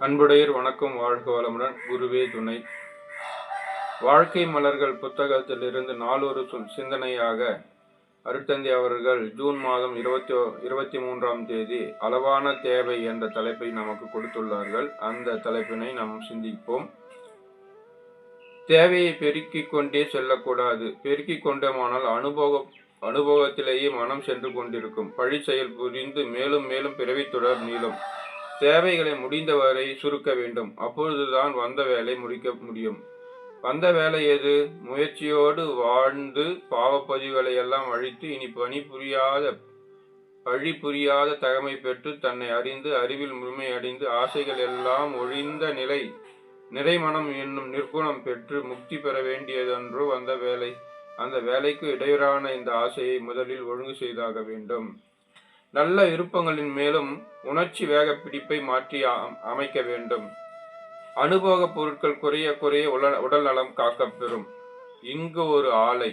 அன்புடையர் வணக்கம். வாழ்க வளமுடன். குருவே துணை. வாழ்க்கை மலர்கள் புத்தகத்திலிருந்து நாளொரு சிந்தனையாக அருட்தந்தை அவர்கள் ஜூன் மாதம் 23ஆம் தேதி அளவான தேவை என்ற தலைப்பை நமக்கு கொடுத்துள்ளார்கள். அந்த தலைப்பினை நாம் சிந்திப்போம். தேவையை பெருக்கிக் கொண்டே செல்லக்கூடாது. பெருக்கிக் கொண்டோமானால் அனுபவத்திலேயே மனம் சென்று கொண்டிருக்கும். பழி செயல் புரிந்து மேலும் மேலும் பிறவித்தொடர் நீளும். தேவைகளை முடிந்தவரை சுருக்க வேண்டும். அப்பொழுதுதான் வந்த வேலை முடிக்க முடியும். வந்த வேலை எது? முயற்சியோடு வாழ்ந்து பாவப்பதிவுகளை எல்லாம் அழித்து இனி பழி புரியாத தகமை பெற்று தன்னை அறிந்து அறிவில் முழுமை அடைந்து ஆசைகள் எல்லாம் ஒழிந்த நிறைமனம் என்னும் நிர்குணம் பெற்று முக்தி பெற வேண்டியதென்றோ வந்த வேலை. அந்த வேலைக்கு இடையூறான இந்த ஆசையை முதலில் ஒழுங்கு செய்தாக வேண்டும். நல்ல விருப்பங்களின் மேலும் உணர்ச்சி வேக பிடிப்பை மாற்றி அமைக்க வேண்டும். அனுபவ பொருட்கள் குறைய குறைய உடல் நலம் காக்கப்பெறும். இங்கு ஒரு ஆலை,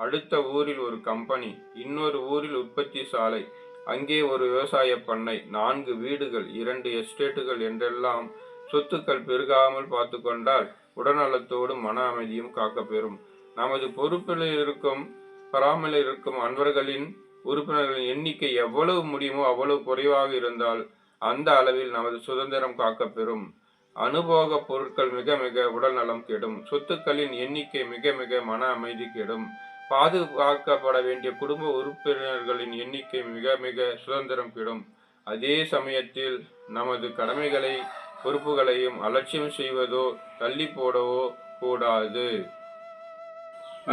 அடுத்த ஊரில் ஒரு கம்பெனி, இன்னொரு ஊரில் உற்பத்தி சாலை, அங்கே ஒரு விவசாய பண்ணை, 4 வீடுகள், 2 எஸ்டேட்டுகள் என்றெல்லாம் சொத்துக்கள் பெருகாமல் பார்த்து கொண்டால் உடல்நலத்தோடு மன அமைதியும் காக்கப்பெறும். நமது பொறுப்பில் பராமரில் இருக்கும் அன்பர்களின் உறுப்பினர்களின் எண்ணிக்கை எவ்வளவு முடியுமோ அவ்வளவு குறைவாக இருந்தால் அந்த அளவில் நமது சுதந்திரம் காக்கப்பெறும். அனுபவ பொருட்கள் மிக மிக உடல் நலம் கெடும். சொத்துக்களின் எண்ணிக்கை மிக மிக மன அமைதி கெடும். பாதுகாக்கப்பட வேண்டிய குடும்ப உறுப்பினர்களின் எண்ணிக்கை மிக மிக சுதந்திரம் கெடும். அதே சமயத்தில் நமது கடமைகளை பொறுப்புகளையும் அலட்சியம் செய்வதோ தள்ளி போடவோ கூடாது.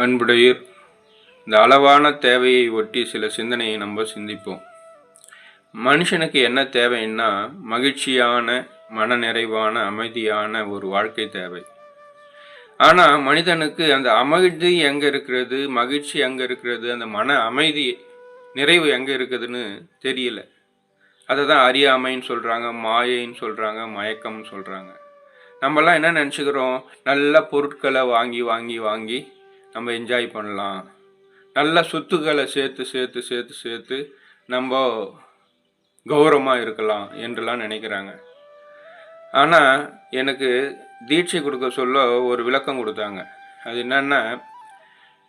அன்புடையர், இந்த அளவான தேவையை ஒட்டி சில சிந்தனையை நம்ம சிந்திப்போம். மனுஷனுக்கு என்ன தேவைன்னா மகிழ்ச்சியான, மன நிறைவான, அமைதியான ஒரு வாழ்க்கை தேவை. ஆனால் மனிதனுக்கு அந்த அமைதி எங்கே இருக்கிறது, மகிழ்ச்சி எங்கே இருக்கிறது, அந்த மன அமைதி நிறைவு எங்கே இருக்குதுன்னு தெரியல. அதை தான் அறியாமைன்னு சொல்கிறாங்க, மாயைன்னு சொல்கிறாங்க, மயக்கம்னு சொல்கிறாங்க. நம்மலாம் என்ன நினச்சிக்கிறோம்? நல்ல பொருட்களை வாங்கி வாங்கி வாங்கி நம்ம என்ஜாய் பண்ணலாம், நல்ல சொத்துக்களை சேர்த்து சேர்த்து சேர்த்து சேர்த்து நம்ம கௌரவமாக இருக்கலாம் என்றெல்லாம் நினைக்கிறாங்க. ஆனால் எனக்கு தீட்சை கொடுக்க சொல்ல ஒரு விளக்கம் கொடுத்தாங்க. அது என்னன்னா,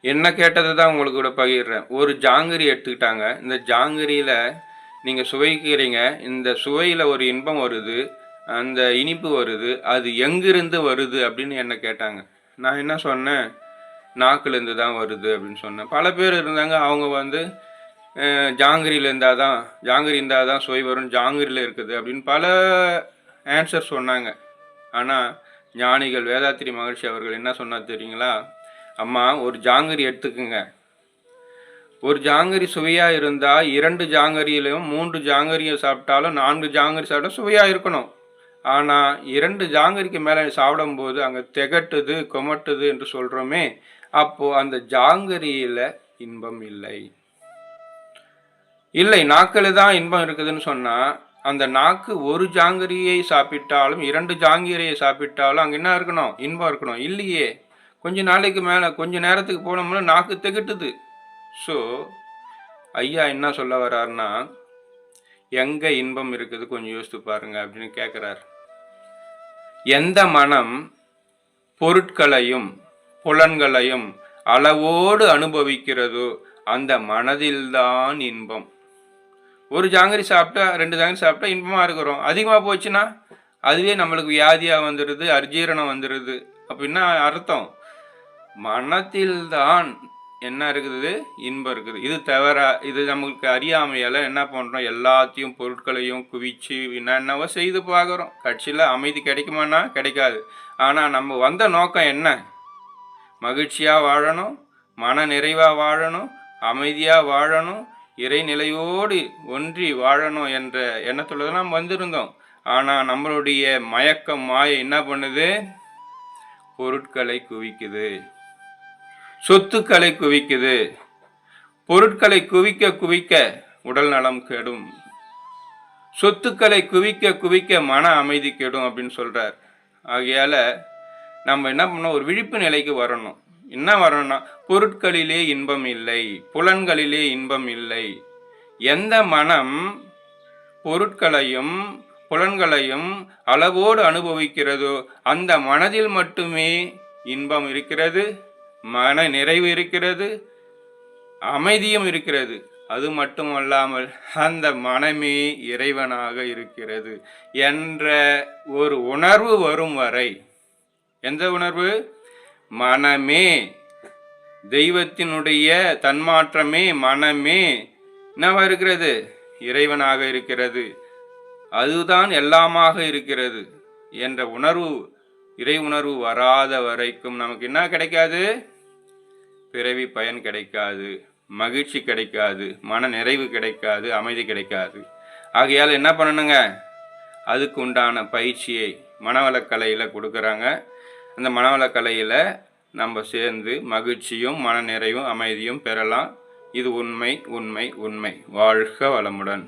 என்ன கேட்டதை தான் உங்களுக்கு கூட பகிர்றேன். ஒரு ஜாங்கிரி எடுத்துக்கிட்டாங்க. இந்த ஜாங்கிரியில் நீங்கள் சுவைக்கிறீங்க. இந்த சுவையில் ஒரு இன்பம் வருது, அந்த இனிப்பு வருது. அது எங்கிருந்து வருது அப்படின்னு என்ன கேட்டாங்க. நான் என்ன சொன்னேன்? நாக்குலேருந்து தான் வருது அப்படின்னு சொன்னேன். பல பேர் இருந்தாங்க, அவங்க ஜாங்கிரியில் இருந்தால் தான் சுவை வரும், ஜாங்கிரியில் இருக்குது அப்படின்னு பல ஆன்சர் சொன்னாங்க. ஆனால் ஞானிகள் வேதாத்திரி மகர்ஷி அவர்கள் என்ன சொன்னார் தெரியுங்களா? அம்மா, ஒரு ஜாங்கிரி எடுத்துக்குங்க. ஒரு ஜாங்கிரி சுவையாக இருந்தால் 2 ஜாங்கிரியிலும் 3 ஜாங்கிரியை சாப்பிட்டாலும் 4 ஜாங்கிரி சாப்பிட்டா சுவையாக இருக்கணும். ஆனால் 2 ஜாங்கிரிக்கு மேலே சாப்பிடும்போது அங்கே திகட்டுது, கொமட்டுது என்று சொல்கிறோமே, அப்போது அந்த ஜாங்கிரியில் இன்பம் இல்லை. நாக்கில் தான் இன்பம் இருக்குதுன்னு சொன்னால் அந்த நாக்கு ஒரு ஜாங்கிரியை சாப்பிட்டாலும் 2 ஜாங்கிரியை சாப்பிட்டாலும் அங்கே என்ன இருக்கணும்? இன்பம் இருக்கணும். இல்லையே, கொஞ்ச நாளைக்கு மேலே கொஞ்ச நேரத்துக்கு போனோம்னா நாக்கு திகட்டுது. ஸோ ஐயா என்ன சொல்ல வர்றாருன்னா, எங்கே இன்பம் இருக்குது கொஞ்சம் யோசித்து பாருங்க அப்படின்னு கேட்குறார். எந்த மனம் பொருட்களையும் புலன்களையும் அளவோடு அனுபவிக்கிறதோ அந்த மனதில்தான் இன்பம். ஒரு ஜாங்கிரி சாப்பிட்டா 2 ஜாங்கிரி சாப்பிட்டா இன்பமாக இருக்கிறோம். அதிகமாக போச்சுன்னா அதுவே நம்மளுக்கு வியாதியாக வந்துடுது, அர்ஜீரணம் வந்துடுது. அப்படின்னா அர்த்தம் மனத்தில்தான் என்ன இருக்குது? இன்பம் இருக்குது. இது தவிர இது நமக்கு அறியாமையால் என்ன பண்ணுறோம்? எல்லாத்தையும் பொருட்களையும் குவிச்சு என்னென்னவோ செய்து பார்க்குறோம். கட்சியில் அமைதி கிடைக்குமானா கிடைக்காது. ஆனால் நம்ம வந்த நோக்கம் என்ன? மகிழ்ச்சியாக வாழணும், மன நிறைவாக வாழணும், அமைதியாக வாழணும், இறைநிலையோடு ஒன்றி வாழணும் என்ற எண்ணத்தில் தான் நம்ம வந்திருந்தோம். ஆனால் நம்மளுடைய மயக்கம், மாயை என்ன பண்ணுது? பொருட்களை குவிக்குது, சொத்துக்களை குவிக்குது. பொருட்களை குவிக்க குவிக்க உடல் நலம் கெடும், சொத்துக்களை குவிக்க குவிக்க மன அமைதி கெடும் அப்படின்னு சொல்கிறார். ஆகையால் நம்ம என்ன பண்ணோம்? ஒரு விழிப்பு நிலைக்கு வரணும். என்ன வரணும்னா, பொருட்களிலே இன்பம் இல்லை, புலன்களிலே இன்பம் இல்லை. எந்த மனம் பொருட்களையும் புலன்களையும் அளவோடு அனுபவிக்கிறதோ அந்த மனதில் மட்டுமே இன்பம் இருக்கிறது, மன நிறைவு இருக்கிறது, அமைதியும் இருக்கிறது. அது மட்டுமல்லாமல் அந்த மனமே இறைவனாக இருக்கிறது என்ற ஒரு உணர்வு வரும் வரை, எந்த உணர்வு? மனமே, தெய்வத்தினுடைய தன்மாற்றமே மனமே என்னவா இருக்கிறது? இறைவனாக இருக்கிறது, அதுதான் எல்லாமாக இருக்கிறது என்ற உணர்வு, இறை உணர்வு வராத வரைக்கும் நமக்கு என்ன கிடைக்காது? பிறவி பயன் கிடைக்காது, மகிழ்ச்சி கிடைக்காது, மன நிறைவு கிடைக்காது, அமைதி கிடைக்காது. ஆகையால் என்ன பண்ணணுங்க? அதுக்கு உண்டான பயிற்சியை மனவளக்கலையில் கொடுக்குறாங்க. அந்த மனவளக்கலையில் நம்ம சேர்ந்து மகிழ்ச்சியும் மன நிறைவும் அமைதியும் பெறலாம். இது உண்மை, உண்மை, உண்மை. வாழ்க வளமுடன்.